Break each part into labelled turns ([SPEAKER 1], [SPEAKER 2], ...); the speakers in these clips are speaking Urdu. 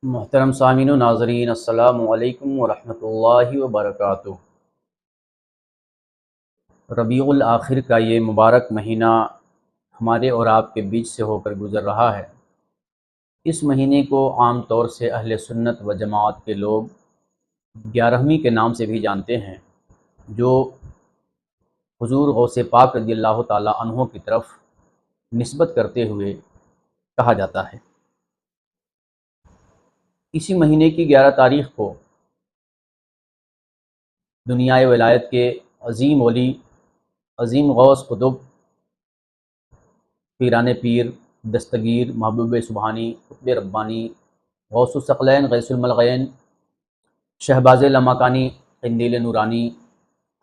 [SPEAKER 1] محترم سامعین و ناظرین، السلام علیکم ورحمۃ اللہ وبرکاتہ۔ ربیع الآخر کا یہ مبارک مہینہ ہمارے اور آپ کے بیچ سے ہو کر گزر رہا ہے۔ اس مہینے کو عام طور سے اہل سنت و جماعت کے لوگ گیارہویں کے نام سے بھی جانتے ہیں، جو حضور غوث پاک رضی اللہ تعالیٰ عنہ کی طرف نسبت کرتے ہوئے کہا جاتا ہے۔ اسی مہینے کی 11 تاریخ کو دنیائے ولایت کے عظیم ولی، عظیم غوث قطب، پیران پیر، دستگیر، محبوب سبحانی، قطب ربانی، غوث الثقلین، غیث الملغین، شہباز لمکانی، قندیل نورانی،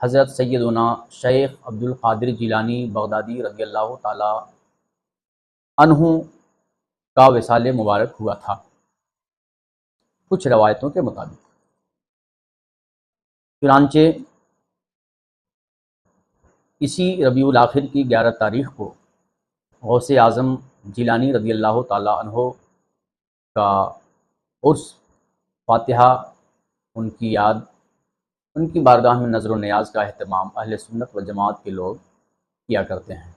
[SPEAKER 1] حضرت سیدنا شیخ عبد القادر جیلانی بغدادی رضی اللہ تعالی عنہ کا وصال مبارک ہوا تھا، کچھ روایتوں کے مطابق۔ چنانچہ اسی ربیع الاخر کی 11 تاریخ کو غوث اعظم جیلانی رضی اللہ تعالی عنہ کا عرس، فاتحہ، ان کی یاد، ان کی بارگاہ میں نظر و نیاز کا اہتمام اہل سنت و جماعت کے لوگ کیا کرتے ہیں۔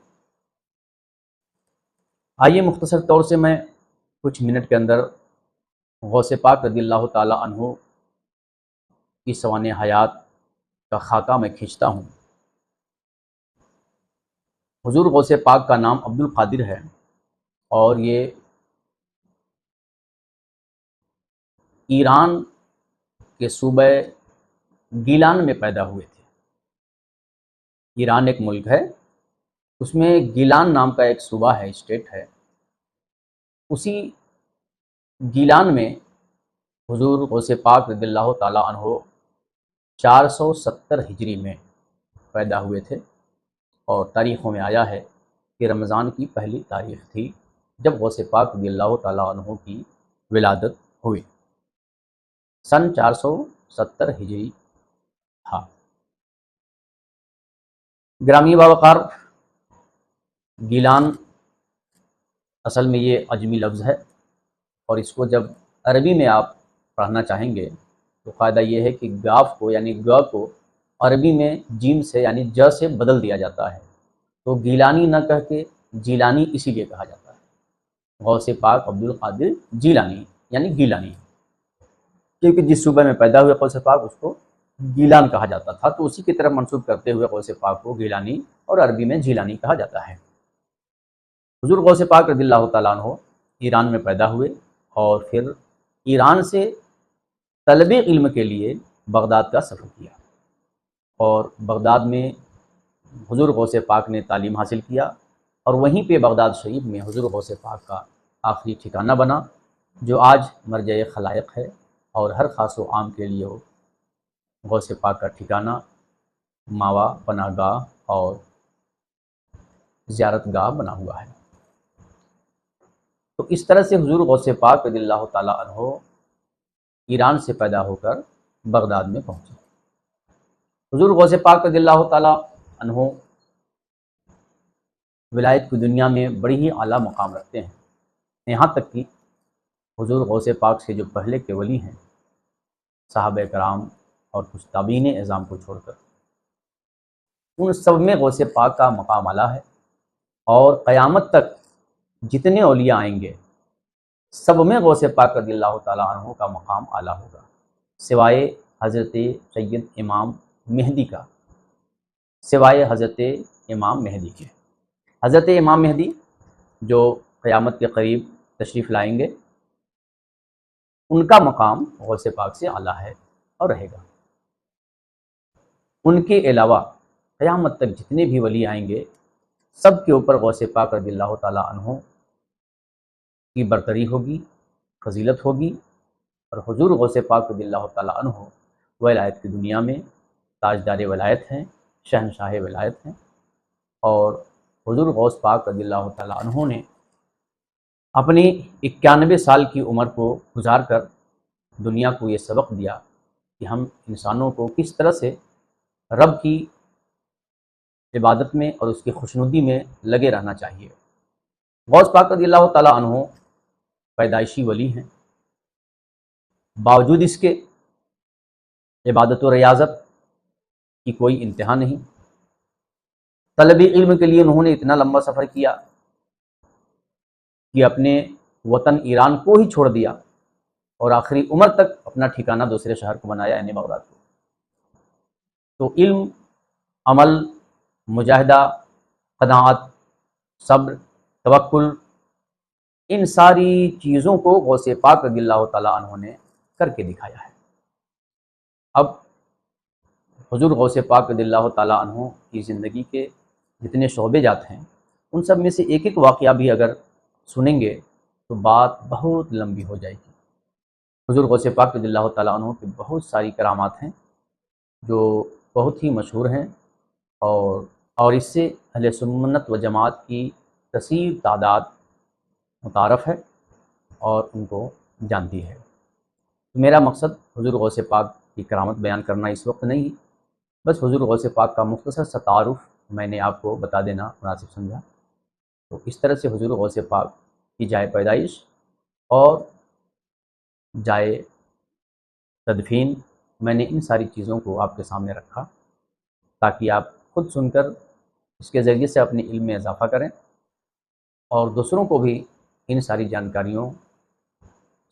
[SPEAKER 1] آئیے مختصر طور سے میں کچھ منٹ کے اندر غوث پاک رضی اللہ تعالی عنہ کی سوانح حیات کا خاکہ میں کھینچتا ہوں۔ حضور غوث پاک کا نام عبد القادر ہے، اور یہ ایران کے صوبہ گیلان میں پیدا ہوئے تھے۔ ایران ایک ملک ہے، اس میں گیلان نام کا ایک صوبہ ہے، اسٹیٹ ہے۔ اسی گیلان میں حضور غوث پاک رضی اللہ تعالیٰ عنہ 470 ہجری میں پیدا ہوئے تھے، اور تاریخوں میں آیا ہے کہ رمضان کی پہلی تاریخ تھی جب غوث پاک رضی اللہ تعالیٰ عنہ کی ولادت ہوئی۔ سن 470 ہجری تھا۔ گرامی باوقار، گیلان اصل میں یہ عجمی لفظ ہے، اور اس کو جب عربی میں آپ پڑھنا چاہیں گے تو فائدہ یہ ہے کہ گاف کو یعنی گ کو عربی میں جیم سے یعنی ج سے بدل دیا جاتا ہے، تو گیلانی نہ کہہ کے جیلانی اسی لیے کہا جاتا ہے۔ غوث پاک عبد القادر جیلانی یعنی گیلانی، کیونکہ جس صوبے میں پیدا ہوئے غوث پاک اس کو گیلان کہا جاتا تھا، تو اسی کی طرف منسوب کرتے ہوئے غوث پاک کو گیلانی اور عربی میں جیلانی کہا جاتا ہے۔ حضور غوث پاک رضی اللہ تعالیٰ عنہ ایران میں پیدا ہوئے، اور پھر ایران سے طلب علم کے لیے بغداد کا سفر کیا، اور بغداد میں حضور غوث پاک نے تعلیم حاصل کیا، اور وہیں پہ بغداد شریف میں حضور غوث پاک کا آخری ٹھکانہ بنا، جو آج مرجع خلائق ہے، اور ہر خاص و عام کے لیے غوث پاک کا ٹھکانہ، ماوا، پناہ گاہ اور زیارت گاہ بنا ہوا ہے۔ تو اس طرح سے حضور غوث پاک رضی اللہ تعالیٰ عنہ ایران سے پیدا ہو کر بغداد میں پہنچے۔ حضور غوث پاک رضی اللہ تعالیٰ عنہ ولایت کی دنیا میں بڑی ہی اعلیٰ مقام رکھتے ہیں، یہاں تک کہ حضور غوث پاک سے جو پہلے کے ولی ہیں، صحابہ کرام اور کچھ تابعین اعظام کو چھوڑ کر، ان سب میں غوث پاک کا مقام اعلیٰ ہے، اور قیامت تک جتنے اولیاء آئیں گے سب میں غوث پاک رضی اللہ تعالیٰ عنہ کا مقام اعلیٰ ہوگا، سوائے حضرت سید امام مہدی کا، سوائے حضرت امام مہدی کے۔ حضرت امام مہدی جو قیامت کے قریب تشریف لائیں گے، ان کا مقام غوث پاک سے اعلیٰ ہے اور رہے گا۔ ان کے علاوہ قیامت تک جتنے بھی ولی آئیں گے سب کے اوپر غوث پاک رضی اللہ تعالیٰ عنہ کی برتری ہوگی، فضیلت ہوگی، اور حضور غوث پاک رضی اللہ تعالیٰ عنہ ولایت کی دنیا میں تاجدار ولایت ہیں، شہنشاہ ولایت ہیں، اور حضور غوث پاک رضی اللہ تعالیٰ عنہ نے اپنی 91 سال کی عمر کو گزار کر دنیا کو یہ سبق دیا کہ ہم انسانوں کو کس طرح سے رب کی عبادت میں اور اس کی خوشنودی میں لگے رہنا چاہیے۔ غوث پاک رضی اللہ تعالیٰ عنہ پیدائشی ولی ہیں، باوجود اس کے عبادت و ریاضت کی کوئی انتہا نہیں۔ طلب علم کے لیے انہوں نے اتنا لمبا سفر کیا کہ اپنے وطن ایران کو ہی چھوڑ دیا اور آخری عمر تک اپنا ٹھکانہ دوسرے شہر کو بنایا، یعنی بغداد کو۔ تو علم، عمل، مجاہدہ، قناعت، صبر، توکل، ان ساری چیزوں کو غوث پاک رضی اللہ تعالیٰ عنہ نے کر کے دکھایا ہے۔ اب حضور غوث پاک رضی اللہ تعالیٰ عنہ کی زندگی کے جتنے شعبے جات ہیں، ان سب میں سے ایک ایک واقعہ بھی اگر سنیں گے تو بات بہت لمبی ہو جائے گی۔ حضور غوث پاک رضی اللہ تعالیٰ عنہ کی بہت ساری کرامات ہیں جو بہت ہی مشہور ہیں، اور اس سے اہل سنت و جماعت کی کثیر تعداد متعارف ہے اور ان کو جانتی ہے۔ میرا مقصد حضور غوث پاک کی کرامت بیان کرنا اس وقت نہیں، بس حضور غوث پاک کا مختصر سا تعارف میں نے آپ کو بتا دینا مناسب سمجھا۔ تو اس طرح سے حضور غوث پاک کی جائے پیدائش اور جائے تدفین، میں نے ان ساری چیزوں کو آپ کے سامنے رکھا تاکہ آپ خود سن کر اس کے ذریعے سے اپنے علم میں اضافہ کریں اور دوسروں کو بھی ان ساری جانکاریوں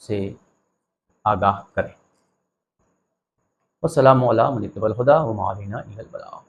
[SPEAKER 1] سے آگاہ کریں۔ والسلام علی من اتبع الہدی وما علینا الا البلاغ۔